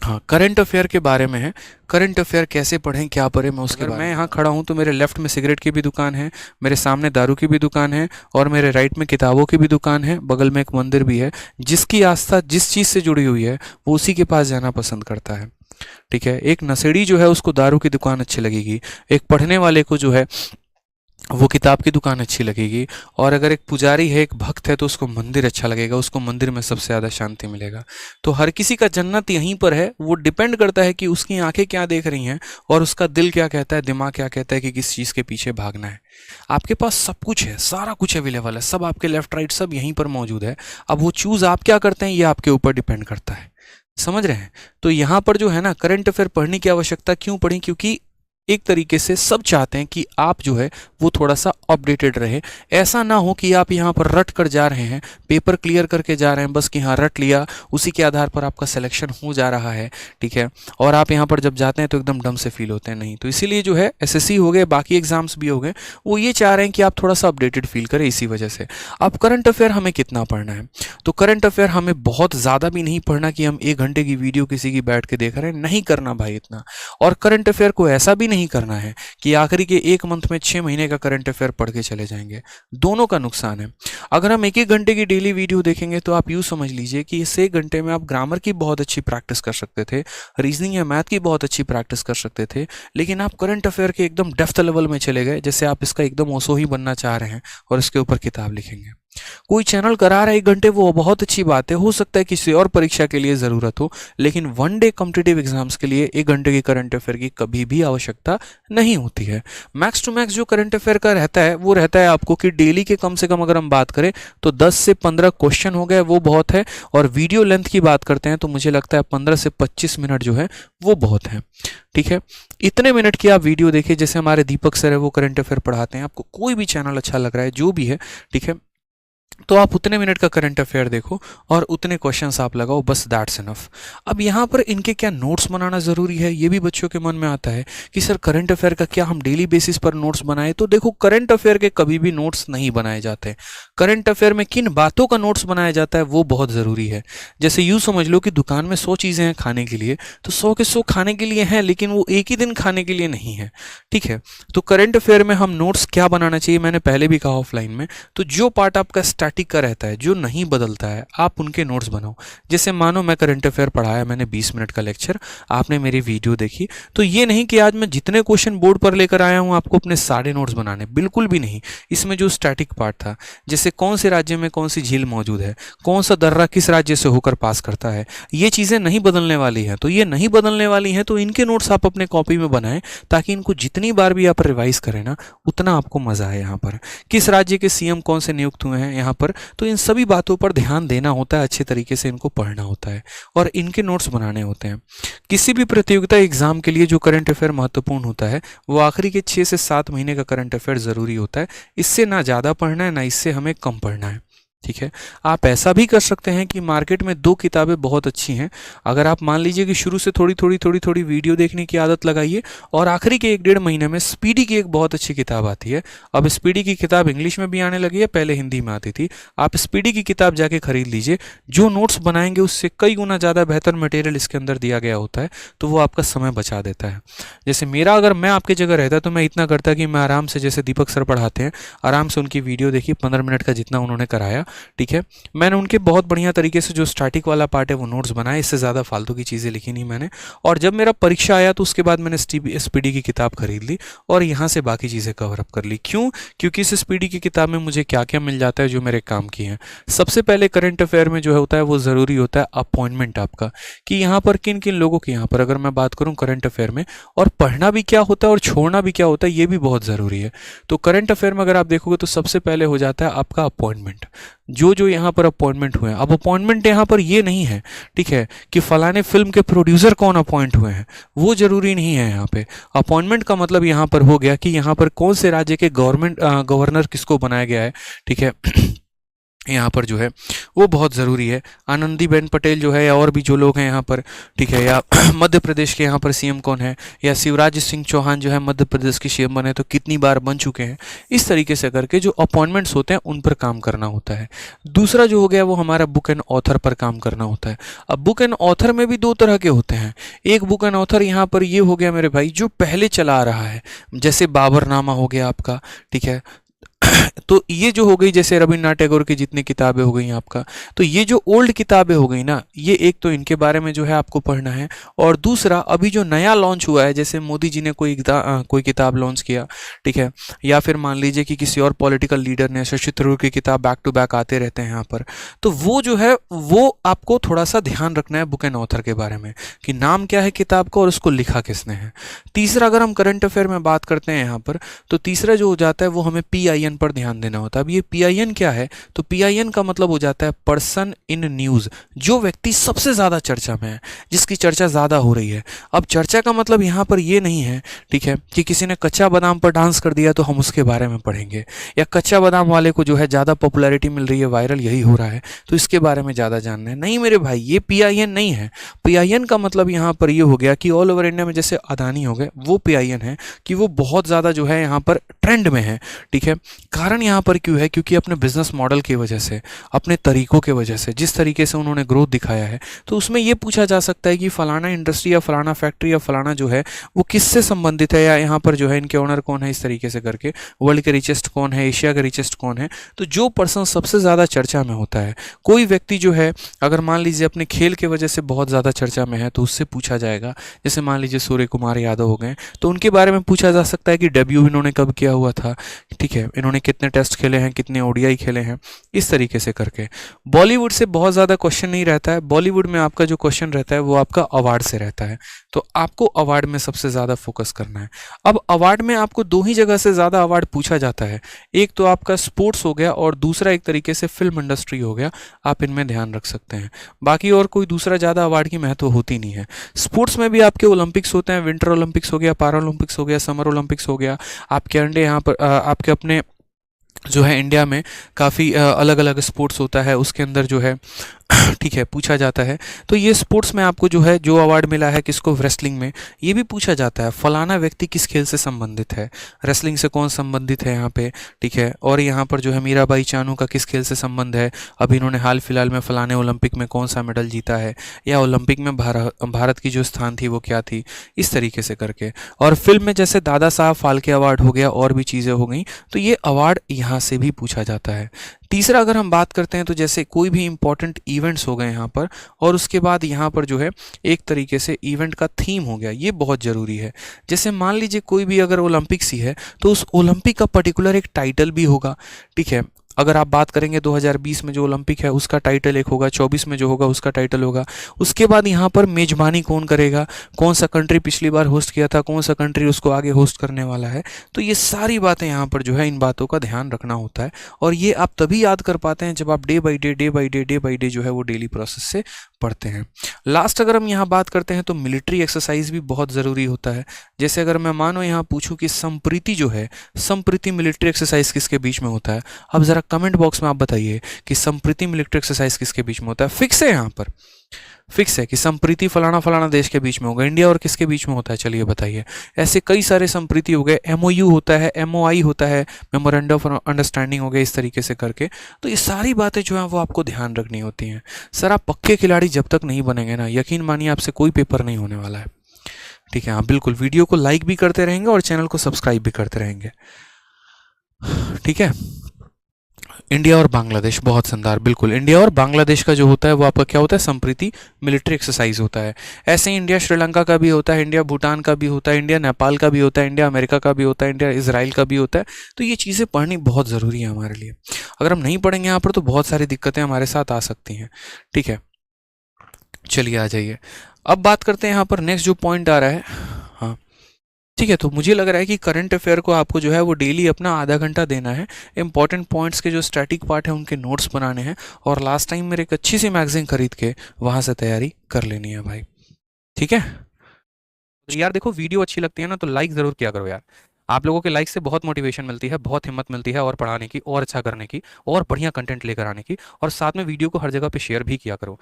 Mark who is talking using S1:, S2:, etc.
S1: हाँ, current affair के बारे में है। करंट अफेयर कैसे पढ़ें, क्या पढ़ें, मैं उसके बारे में। मैं यहाँ खड़ा हूँ तो मेरे लेफ्ट में सिगरेट की भी दुकान है, मेरे सामने दारू की भी दुकान है और मेरे राइट में किताबों की भी दुकान है, बगल में एक मंदिर भी है। जिसकी आस्था जिस चीज़ से जुड़ी हुई है वो उसी के पास जाना पसंद करता है। ठीक है, एक नशेड़ी जो है उसको दारू की दुकान अच्छी लगेगी, एक पढ़ने वाले को जो है वो किताब की दुकान अच्छी लगेगी, और अगर एक पुजारी है, एक भक्त है, तो उसको मंदिर अच्छा लगेगा, उसको मंदिर में सबसे ज़्यादा शांति मिलेगा। तो हर किसी का जन्नत यहीं पर है। वो डिपेंड करता है कि उसकी आंखें क्या देख रही हैं और उसका दिल क्या कहता है, दिमाग क्या कहता है कि किस चीज़ के पीछे भागना है। आपके पास सब कुछ है, सारा कुछ अवेलेबल है, सब आपके लेफ्ट राइट सब यहीं पर मौजूद है। अब वो चूज़ आप क्या करते हैं ये आपके ऊपर डिपेंड करता है। समझ रहे हैं? तो यहाँ पर जो है ना, करंट अफेयर पढ़ने की आवश्यकता क्यों पड़ी? क्योंकि एक तरीके से सब चाहते हैं कि आप जो है वो थोड़ा सा अपडेटेड रहे। ऐसा ना हो कि आप यहाँ पर रट कर जा रहे हैं, पेपर क्लियर करके जा रहे हैं, बस कि हाँ रट लिया, उसी के आधार पर आपका सिलेक्शन हो जा रहा है। ठीक है, और आप यहाँ पर जब जाते हैं तो एकदम डम से फील होते हैं। नहीं, तो इसीलिए जो है एसएससी हो गए, बाकी एग्जाम्स भी हो गए, वो ये चाह रहे हैं कि आप थोड़ा सा अपडेटेड फील करें। इसी वजह से अब करंट अफेयर हमें कितना पढ़ना है? तो करंट अफेयर हमें बहुत ज़्यादा भी नहीं पढ़ना कि हम 1 घंटे की वीडियो किसी की बैठ के देख रहे हैं, नहीं करना भाई इतना। और करंट अफेयर को ऐसा भी नहीं करना है कि आखिरी के 1 मंथ में 6 महीने का करंट अफेयर पढ़ के चले जाएंगे। दोनों का नुकसान है। अगर हम 1-1 घंटे की डेली वीडियो देखेंगे तो आप यूँ समझ लीजिए कि इस 1 घंटे में आप ग्रामर की बहुत अच्छी प्रैक्टिस कर सकते थे, रीजनिंग या मैथ की बहुत अच्छी प्रैक्टिस कर सकते थे, लेकिन आप करंट अफेयर के एकदम डेप्थ लेवल में चले गए, जैसे आप इसका एकदम ओसो ही बनना चाह रहे हैं और इसके ऊपर किताब लिखेंगे। कोई चैनल करा रहा है 1 घंटे, वो बहुत अच्छी बात है, हो सकता है किसी और परीक्षा के लिए ज़रूरत हो, लेकिन 1 डे कॉम्पिटिटिव एग्जाम्स के लिए 1 घंटे की करंट अफेयर की कभी भी आवश्यकता नहीं होती है। मैक्स टू मैक्स जो करंट अफेयर का रहता है वो रहता है आपको कि डेली के कम से कम अगर हम बात करें तो 10 से 15 क्वेश्चन हो गए, वो बहुत है। और वीडियो लेंथ की बात करते हैं तो मुझे लगता है 15 से 25 मिनट जो है वो बहुत है। ठीक है, इतने मिनट की आप वीडियो देखिए, जैसे हमारे दीपक सर है वो करंट अफेयर पढ़ाते हैं, आपको कोई भी चैनल अच्छा लग रहा है जो भी है, ठीक है, तो आप उतने मिनट का करंट अफेयर देखो और उतने क्वेश्चंस आप लगाओ, बस दैट्स इनफ। अब यहाँ पर इनके क्या नोट्स बनाना ज़रूरी है, ये भी बच्चों के मन में आता है कि सर करंट अफेयर का क्या हम डेली बेसिस पर नोट्स बनाए? तो देखो, करंट अफेयर के कभी भी नोट्स नहीं बनाए जाते। करंट अफेयर में किन बातों का नोट्स बनाया जाता है वो बहुत ज़रूरी है। जैसे यूँ समझ लो कि दुकान में 100 चीज़ें हैं खाने के लिए, तो 100 के 100 खाने के लिए हैं, लेकिन वो एक ही दिन खाने के लिए नहीं है। ठीक है, तो करंट अफेयर में हम नोट्स क्या बनाना चाहिए, मैंने पहले भी कहा ऑफलाइन में, तो जो पार्ट आपका स्टैटिक का रहता है, जो नहीं बदलता है, आप उनके नोट्स बनाओ। जैसे मानो मैं करंट अफेयर पढ़ाया, मैंने 20 मिनट का लेक्चर, आपने मेरी वीडियो देखी, तो ये नहीं कि आज मैं जितने क्वेश्चन बोर्ड पर लेकर आया हूं आपको अपने सारे नोट्स बनाने, बिल्कुल भी नहीं। इसमें जो स्टैटिक पार्ट था, जैसे कौन से राज्य में कौन सी झील मौजूद है, कौन सा दर्रा किस राज्य से होकर पास करता है, ये चीज़ें नहीं बदलने वाली हैं। तो ये नहीं बदलने वाली हैं तो इनके नोट्स आप अपने कॉपी में बनाएं, ताकि इनको जितनी बार भी आप रिवाइज करें ना, उतना आपको मजा है। यहाँ पर किस राज्य के सीएम कौन से नियुक्त हुए हैं यहाँ पर, तो इन सभी बातों पर ध्यान देना होता है, अच्छे तरीके से इनको पढ़ना होता है और इनके नोट्स बनाने होते हैं। किसी भी प्रतियोगिता एग्जाम के लिए जो करंट अफेयर महत्वपूर्ण होता है वो आखिरी के 6 से 7 महीने का करंट अफेयर ज़रूरी होता है। इससे ना ज़्यादा पढ़ना है, ना इससे हमें कम पढ़ना है। ठीक है, आप ऐसा भी कर सकते हैं कि मार्केट में 2 किताबें बहुत अच्छी हैं। अगर आप मान लीजिए कि शुरू से थोड़ी वीडियो देखने की आदत लगाइए और आखिरी के 1-1.5 महीने में स्पीडी की एक बहुत अच्छी किताब आती है। अब स्पीडी की किताब इंग्लिश में भी आने लगी है, पहले हिंदी में आती थी। आप स्पीडी की किताब जाके खरीद लीजिए, जो नोट्स बनाएंगे उससे कई गुना ज़्यादा बेहतर मटेरियल इसके अंदर दिया गया होता है, तो वो आपका समय बचा देता है। जैसे मेरा, अगर मैं आपकी जगह रहता तो मैं इतना करता कि मैं आराम से, जैसे दीपक सर पढ़ाते हैं, आराम से उनकी वीडियो देखी, 15 मिनट का जितना उन्होंने कराया, ठीक है, मैंने उनके बहुत बढ़िया तरीके से जो स्टैटिक वाला पार्ट है वो नोट्स बनाए, इससे ज़्यादा फालतू की चीज़ें लिखी नहीं मैंने। और जब मेरा परीक्षा आया तो उसके बाद मैंने स्पीडी की किताब खरीद ली और यहाँ से बाकी चीज़ें कवर अप कर ली। क्यों? क्योंकि इस स्पीडी की किताब में मुझे क्या क्या मिल जाता है जो मेरे काम की है। सबसे पहले करंट अफेयर में जो होता है वो ज़रूरी होता है अपॉइंटमेंट आपका, कि यहाँ पर किन किन लोगों की, यहाँ पर अगर मैं बात करूँ करंट अफेयर में, और पढ़ना भी क्या होता है और छोड़ना भी क्या होता है, ये भी बहुत ज़रूरी है। तो करंट अफेयर में अगर आप देखोगे तो सबसे पहले हो जाता है आपका अपॉइंटमेंट, जो यहाँ पर अपॉइंटमेंट हुए हैं। अब अपॉइंटमेंट यहाँ पर ये नहीं है, ठीक है, कि फलाने फिल्म के प्रोड्यूसर कौन अपॉइंट हुए हैं, वो जरूरी नहीं है। यहाँ पे अपॉइंटमेंट का मतलब यहाँ पर हो गया कि यहाँ पर कौन से राज्य के गवर्नर किसको बनाया गया है, ठीक है यहाँ पर जो है वो बहुत ज़रूरी है। आनंदीबेन पटेल जो है या और भी जो लोग हैं यहाँ पर, ठीक है, या मध्य प्रदेश के यहाँ पर सीएम कौन है, या शिवराज सिंह चौहान जो है मध्य प्रदेश के सीएम बने तो कितनी बार बन चुके हैं, इस तरीके से करके जो अपॉइंटमेंट्स होते हैं उन पर काम करना होता है। दूसरा जो हो गया वो हमारा बुक एंड ऑथर पर काम करना होता है। अब बुक एंड ऑथर में भी दो तरह के होते हैं। एक बुक एंड ऑथर यहाँ पर ये हो गया मेरे भाई जो पहले चला आ रहा है, जैसे बाबरनामा हो गया आपका, ठीक है, तो ये जो हो गई जैसे रविन्द्रनाथ टैगोर की जितनी किताबें हो गई आपका, तो ये जो ओल्ड किताबें हो गई ना, ये एक तो इनके बारे में जो है आपको पढ़ना है, और दूसरा अभी जो नया लॉन्च हुआ है, जैसे मोदी जी ने कोई किताब लॉन्च किया, ठीक है, या फिर मान लीजिए कि किसी और पॉलिटिकल लीडर ने, शशि थरूर की किताब बैक टू बैक आते रहते हैं यहाँ पर, तो वो जो है वो आपको थोड़ा सा ध्यान रखना है बुक एंड ऑथर के बारे में कि नाम क्या है किताब का और उसको लिखा किसने है। तीसरा अगर हम करंट अफेयर में बात करते हैं यहाँ पर, तो तीसरा जो हो जाता है वो हमें PIN पर ध्यान देना होता है। अब ये PIN क्या है, तो PIN का मतलब हो जाता है पर्सन इन न्यूज़, जो व्यक्ति सबसे ज़्यादा चर्चा में है, जिसकी चर्चा ज़्यादा हो रही है। अब चर्चा का मतलब यहाँ पर ये नहीं है, ठीक है, कि किसी ने कच्चा बादाम पर डांस कर दिया तो हम उसके बारे में पढ़ेंगे, या कच्चा बादाम वाले को जो है ज़्यादा पॉपुलैरिटी मिल रही है, वायरल यही हो रहा है तो इसके बारे में ज़्यादा जानना है। नहीं मेरे भाई, ये PIN नहीं है। PIN का मतलब यहाँ पर ये हो गया कि ऑल ओवर इंडिया में जैसे अदानी हो गए, वो PIN है कि वो बहुत ज़्यादा जो है यहाँ पर ट्रेंड में है, ठीक है। कारण यहाँ पर क्यों है, क्योंकि अपने बिजनेस मॉडल की वजह से, अपने तरीकों के वजह से, जिस तरीके से उन्होंने ग्रोथ दिखाया है, तो उसमें ये पूछा जा सकता है कि फलाना इंडस्ट्री या फलाना फैक्ट्री या फलाना जो है वो किससे संबंधित है, या यहाँ पर जो है इनके ओनर कौन है, इस तरीके से करके वर्ल्ड के रिचेस्ट कौन है, एशिया का रिचेस्ट कौन है। तो जो पर्सन सबसे ज़्यादा चर्चा में होता है, कोई व्यक्ति जो है अगर मान लीजिए अपने खेल के वजह से बहुत ज़्यादा चर्चा में है तो उससे पूछा जाएगा। जैसे मान लीजिए सूर्य कुमार यादव हो गए, तो उनके बारे में पूछा जा सकता है कि डेब्यू इन्होंने कब किया हुआ था, ठीक है, इन्होंने कितने टेस्ट खेले हैं, कितने ODI खेले हैं, इस तरीके से करके। बॉलीवुड से बहुत ज़्यादा क्वेश्चन नहीं रहता है। बॉलीवुड में आपका जो क्वेश्चन रहता है वो आपका अवार्ड से रहता है, तो आपको अवार्ड में सबसे ज़्यादा फोकस करना है। अब अवार्ड में आपको दो ही जगह से ज़्यादा अवार्ड पूछा जाता है, एक तो आपका स्पोर्ट्स हो गया और दूसरा एक तरीके से फिल्म इंडस्ट्री हो गया। आप इनमें ध्यान रख सकते हैं, बाकी और कोई दूसरा ज़्यादा अवार्ड की महत्व होती नहीं है। स्पोर्ट्स में भी आपके ओलंपिक्स होते हैं, विंटर ओलंपिक्स हो गया, पैरा ओलंपिक्स हो गया, समर ओलंपिक्स हो गया। आपके अंडे यहाँ पर आपके अपने जो है इंडिया में काफ़ी अलग अलग स्पोर्ट्स होता है, उसके अंदर जो है ठीक है पूछा जाता है। तो ये स्पोर्ट्स में आपको जो है जो अवार्ड मिला है किसको, रेसलिंग में, ये भी पूछा जाता है फलाना व्यक्ति किस खेल से संबंधित है, रेसलिंग से कौन संबंधित है यहाँ पे, ठीक है। और यहाँ पर जो है मीराबाई चानू का किस खेल से संबंध है, अभी इन्होंने हाल फिलहाल में फलाने ओलंपिक में कौन सा मेडल जीता है, या ओलंपिक में भारत की जो स्थान थी वो क्या थी, इस तरीके से करके। और फिल्म में जैसे दादा साहब फाल्के अवार्ड हो गया, और भी चीज़ें हो गई, तो ये अवार्ड यहाँ से भी पूछा जाता है। तीसरा अगर हम बात करते हैं तो जैसे कोई भी इंपॉर्टेंट इवेंट्स हो गए यहाँ पर, और उसके बाद यहाँ पर जो है एक तरीके से इवेंट का थीम हो गया, ये बहुत ज़रूरी है। जैसे मान लीजिए कोई भी अगर ओलंपिक्स ही है तो उस ओलंपिक का पर्टिकुलर एक टाइटल भी होगा, ठीक है। अगर आप बात करेंगे 2020 में जो ओलंपिक है उसका टाइटल एक होगा, 24 में जो होगा उसका टाइटल होगा। उसके बाद यहाँ पर मेजबानी कौन करेगा, कौन सा कंट्री पिछली बार होस्ट किया था, कौन सा कंट्री उसको आगे होस्ट करने वाला है। तो ये सारी बातें यहाँ पर जो है इन बातों का ध्यान रखना होता है, और ये आप तभी याद कर पाते हैं जब आप डे बाई डे जो है वो डेली प्रोसेस से पढ़ते हैं। लास्ट अगर हम यहाँ बात करते हैं तो मिलिट्री एक्सरसाइज भी बहुत ज़रूरी होता है। जैसे अगर मैं मानो यहाँ पूछूं कि संप्रीति जो है, संप्रीति मिलिट्री एक्सरसाइज किसके बीच में होता है, अब ज़रा कमेंट बॉक्स में आप बताइए कि संप्रीति मिलिट्री एक्सरसाइज किसके बीच में होता है। फिक्स है, यहाँ पर फिक्स है कि संप्रीति फलाना फलाना देश के बीच में होगा, इंडिया और किसके बीच में होता है, चलिए बताइए। ऐसे कई सारे संप्रीति हो गए, MOU होता है, MOI होता है, मेमोरेंडम ऑफ अंडरस्टैंडिंग हो गया, इस तरीके से करके। तो ये सारी बातें जो हैं वो आपको ध्यान रखनी होती हैं। सर आप पक्के खिलाड़ी जब तक नहीं बनेंगे ना, यकीन मानिए आपसे कोई पेपर नहीं होने वाला है, ठीक है। हाँ बिल्कुल, वीडियो को लाइक भी करते रहेंगे और चैनल को सब्सक्राइब भी करते रहेंगे, ठीक है। इंडिया और बांग्लादेश, बहुत शानदार, बिल्कुल। इंडिया और बांग्लादेश का जो होता है वो आपका क्या होता है, संप्रीति मिलिट्री एक्सरसाइज होता है। ऐसे ही इंडिया श्रीलंका का भी होता है, इंडिया भूटान का भी होता है, इंडिया नेपाल का भी होता है, इंडिया अमेरिका का भी होता है, इंडिया इजराइल का भी होता है। तो ये चीज़ें पढ़नी बहुत ज़रूरी है हमारे लिए। अगर हम नहीं पढ़ेंगे यहाँ पर तो बहुत सारी दिक्कतें हमारे साथ आ सकती हैं, ठीक है। चलिए आ जाइए, अब बात करते हैं यहाँ पर नेक्स्ट जो पॉइंट आ रहा है। हाँ ठीक है, तो मुझे लग रहा है कि करंट अफेयर को आपको जो है वो डेली अपना आधा घंटा देना है। इंपॉर्टेंट पॉइंट्स के जो स्टैटिक पार्ट है उनके नोट्स बनाने हैं, और लास्ट टाइम मेरे एक अच्छी सी मैगजीन खरीद के वहाँ से तैयारी कर लेनी है भाई, ठीक है। तो यार देखो, वीडियो अच्छी लगती है ना तो लाइक ज़रूर किया करो यार। आप लोगों के लाइक से बहुत मोटिवेशन मिलती है, बहुत हिम्मत मिलती है और पढ़ाने की और अच्छा करने की और बढ़िया कंटेंट लेकर आने की। और साथ में वीडियो को हर जगह पे शेयर भी किया करो।